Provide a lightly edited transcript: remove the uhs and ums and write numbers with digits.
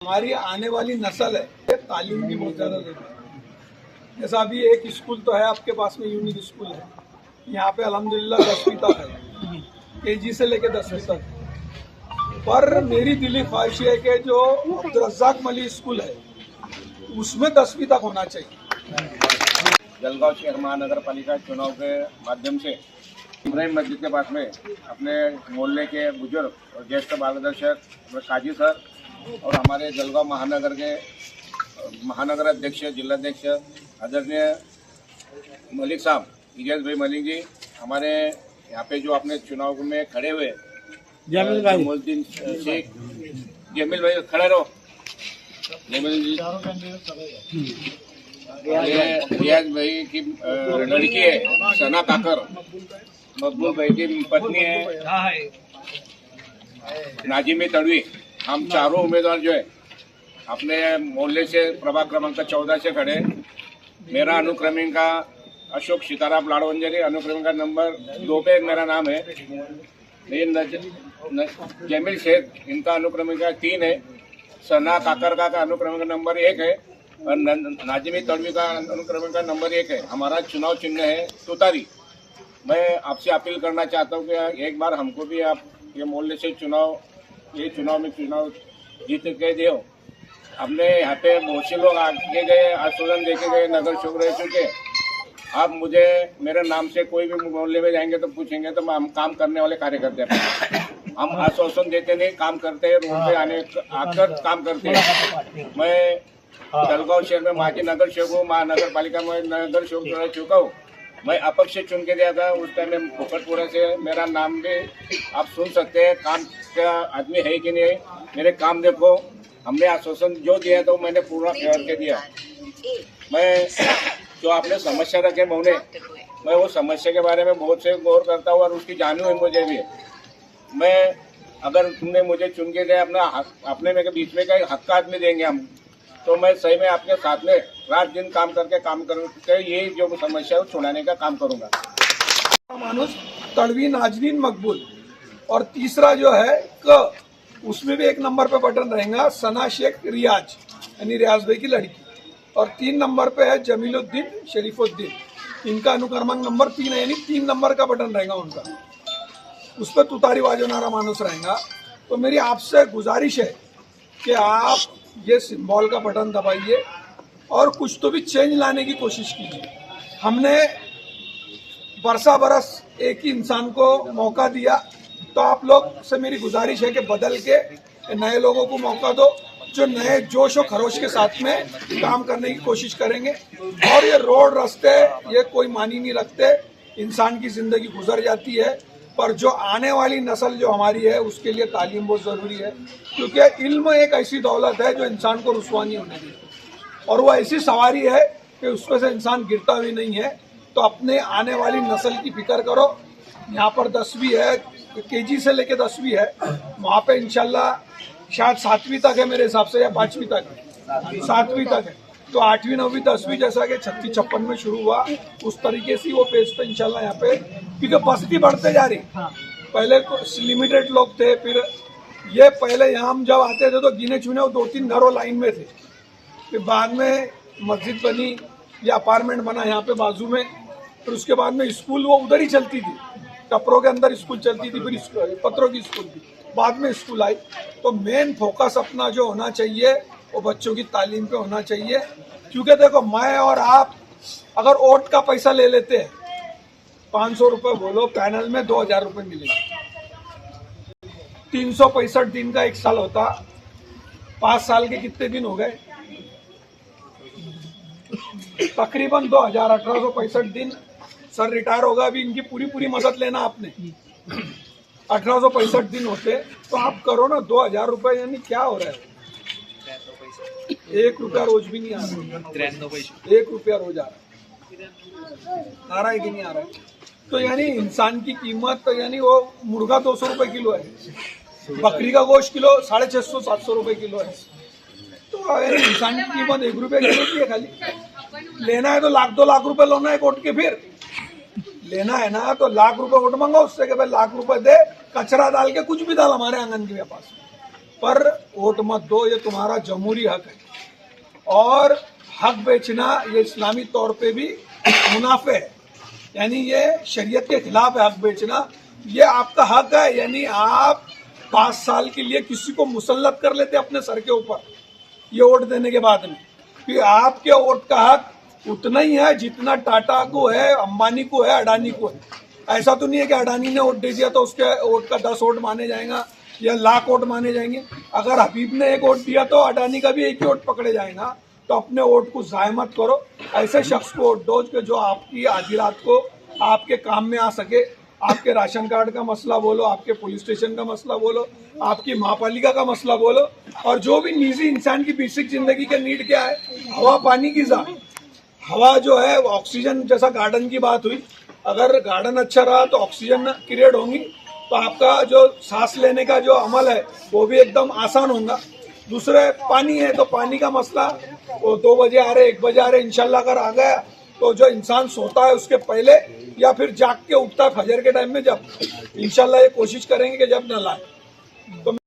हमारी आने वाली नस्ल है ये तालीम की बहुत ज़्यादा जरूरत है। जैसा अभी एक स्कूल तो है आपके पास में, यूनिक स्कूल है यहाँ पे अल्हम्दुलिल्लाह 10वीं तक है, केजी से लेके 10वीं तक है। पर मेरी दिली ख्वाहिश है कि जो अब्दुल रज़्ज़ाक मली स्कूल है उसमें 10वीं तक होना चाहिए। जलगांव शहर महानगर पालिका चुनाव के माध्यम से इब्राहिम मस्जिद के पास में अपने मोहल्ले के बुजुर्ग और ज्येष्ठ मार्गदर्शक काजी सर और हमारे जलगांव महानगर के महानगर अध्यक्ष जिलाध्यक्ष आदरणीय मलिक साहब इजाज भाई मलिक जी, हमारे यहाँ पे जो अपने चुनाव में खड़े हुए जमीलुद्दीन शेख, जमील भाई खड़े रहो, जमील जी रियाज भाई की लड़की है सना काकर, मकबूल भाई की पत्नी है नाजिमी तड़वी। हम चारों उम्मीदवार जो है अपने मोहल्ले से प्रभाग क्रमांक 14 से खड़े। मेरा अनुक्रमिका अशोक सीताराम लाड़वंजरी, अनुक्रमिका नंबर 2 पे मेरा नाम है। जमील शेख इनका अनुक्रमिका 3 है, सना काकर का अनुक्रमिका नंबर 1 है और नाजिमी तड़वी का अनुक्रमिका नंबर 1 है। हमारा चुनाव चिन्ह है तुतारी। मैं आपसे अपील करना चाहता हूँ कि एक बार हमको भी आप ये मोहल्ले से चुनाव जीत के दो। हमने यहाँ पे बहुत से लोग आगे गए, आश्वासन देके गए, नगर सेवक रह चुके। आप मुझे मेरे नाम से कोई भी मोहल्ले में जाएंगे तो पूछेंगे तो हम काम करने वाले कार्यकर्ता हैं। हम आश्वासन देते नहीं, काम करते हैं, रोड पे आकर काम करते हैं। मैं जलगांव शहर में माजी नगर सेवक हूँ, महानगर पालिका में नगर सेवक रह चुका हूँ। मैं अपक्ष चुन के दिया था उस टाइम में भोकटपुरा से। मेरा नाम भी आप सुन सकते हैं, काम का आदमी है कि नहीं। मेरे काम देखो, हमने आश्वासन जो दिया तो मैंने पूरा करके दिया। मैं जो आपने समस्या रखे मोहने, मैं वो समस्या के बारे में बहुत से गौर करता हूँ और उसकी जानू है मुझे भी। मैं अगर तुमने मुझे चुन के दिया अपने में के बीच में का हक का आदमी देंगे हम, तो मैं सही में आपके साथ में रात दिन काम करके ये जो समस्या है छुड़ाने का काम करूंगा। मानुस तड़वी नाजनीन मकबूल, और तीसरा जो है क, उसमें भी 1 नंबर पे बटन रहेगा सना शेख रियाज यानी रियाज भाई की लड़की, और 3 नंबर पे है जमीलुद्दीन शरीफुद्दीन, इनका अनुक्रमांक नंबर 3 है, यानी 3 नंबर का बटन रहेगा उनका। उस पर तुतारी वाजो नारा मानुस रहेगा। तो मेरी आपसे गुजारिश है कि आप ये सिंबल का बटन दबाइए और कुछ तो भी चेंज लाने की कोशिश कीजिए। हमने बरस एक ही इंसान को मौका दिया, तो आप लोग से मेरी गुजारिश है कि बदल के नए लोगों को मौका दो जो नए जोश और खरोश के साथ में काम करने की कोशिश करेंगे। और ये रोड रास्ते ये कोई मानी नहीं रखते, इंसान की जिंदगी गुजर जाती है, पर जो आने वाली नस्ल जो हमारी है उसके लिए तालीम बहुत ज़रूरी है। क्योंकि इल्म एक ऐसी दौलत है जो इंसान को रुसवा नहीं होने देती, और वो ऐसी सवारी है कि उसमें से इंसान गिरता भी नहीं है। तो अपने आने वाली नस्ल की फिक्र करो। यहाँ पर 10वीं है, केजी से लेके 10वीं है, वहाँ पे इंशाल्लाह शायद 7वीं तक है मेरे हिसाब से, या 5वीं तक है, 7वीं तक है। तो 8वीं 9वीं 10वीं जैसा कि 36-56 में शुरू हुआ, उस तरीके से वो पेज पे इंशाल्लाह यहाँ पे, क्योंकि बस्ती बढ़ते जा रही। पहले लिमिटेड लोग थे, फिर ये पहले यहाँ हम जब आते थे तो गिने चुने 2-3 घरों लाइन में थे, फिर बाद में मस्जिद बनी या अपार्टमेंट बना यहाँ पे बाजू में, फिर उसके बाद में स्कूल वो उधर ही चलती थी, कपड़ों के अंदर स्कूल चलती थी, फिर पत्रों की स्कूल थी, बाद में स्कूल आई। तो मेन फोकस अपना जो होना चाहिए वो बच्चों की तालीम पे होना चाहिए। क्योंकि देखो, मैं और आप अगर वोट का पैसा ले लेते हैं, 500 रुपये बोलो, पैनल में 2000 रुपये मिलेंगे। 365 दिन का 1 साल होता, 5 साल के कितने दिन हो गए? तकरीबन 1865 दिन। सर रिटायर होगा, अभी इनकी पूरी मदद लेना आपने। 1865 दिन होते, तो आप करो ना 2000 रुपये, यानी क्या हो रहा है? 1 रुपया रोज भी नहीं आ रहा, 1 रुपया रोज आ रहा है कि नहीं आ रहा है? तो यानी इंसान की कीमत, यानी वो मुर्गा 200 रुपये किलो है, बकरी का गोश्त किलो 650-700 रुपये किलो है। तो यानी इंसान की कीमत 1 रुपया किलो की है। खाली लेना है तो 1-2 लाख रुपए लेना है वोट के, फिर लेना है ना तो 1 लाख रुपए वोट मांगो उससे कि भाई 1 लाख रुपए दे, कचरा डाल के कुछ भी डाल हमारे आंगन के पास। पर वोट मत दो, ये तुम्हारा जमहूरी हक है। और हक बेचना ये इस्लामी तौर पे भी मुनाफे है, यानी ये शरीयत के खिलाफ है हक बेचना। ये आपका हक है, यानी आप 5 साल के लिए किसी को मुसल्लत कर लेते अपने सर के ऊपर ये वोट देने के बाद में, कि आपके वोट का हक उतना ही है जितना टाटा को है, अंबानी को है, अडानी को है। ऐसा तो नहीं है कि अडानी ने वोट दे दिया तो उसके वोट का 10 वोट माने जाएगा या लाख वोट माने जाएंगे। अगर हबीब ने एक वोट दिया तो अडानी का भी एक ही वोट पकड़े जाएगा। तो अपने वोट को ज़ाय मत करो, ऐसे शख्स को वोट दो कि जो आपकी आधी रात को आपके काम में आ सके। आपके राशन कार्ड का मसला बोलो, आपके पुलिस स्टेशन का मसला बोलो, आपकी महापालिका का मसला बोलो, और जो भी निजी इंसान की बेसिक जिंदगी का नीड क्या है, हवा पानी की ज़ा। हवा जो है ऑक्सीजन, जैसा गार्डन की बात हुई, अगर गार्डन अच्छा रहा तो ऑक्सीजन क्रिएट होंगी, तो आपका जो सांस लेने का जो अमल है वो भी एकदम आसान होगा। दूसरे पानी है तो पानी का मसला, वो 2 बजे आ रहे 1 बजे आ रहे, इंशाल्लाह अगर आ गया तो जो इंसान सोता है उसके पहले या फिर जाग के उठता है फजर के टाइम में, जब इंशाल्लाह ये कोशिश करेंगे कि जब न लाए। तो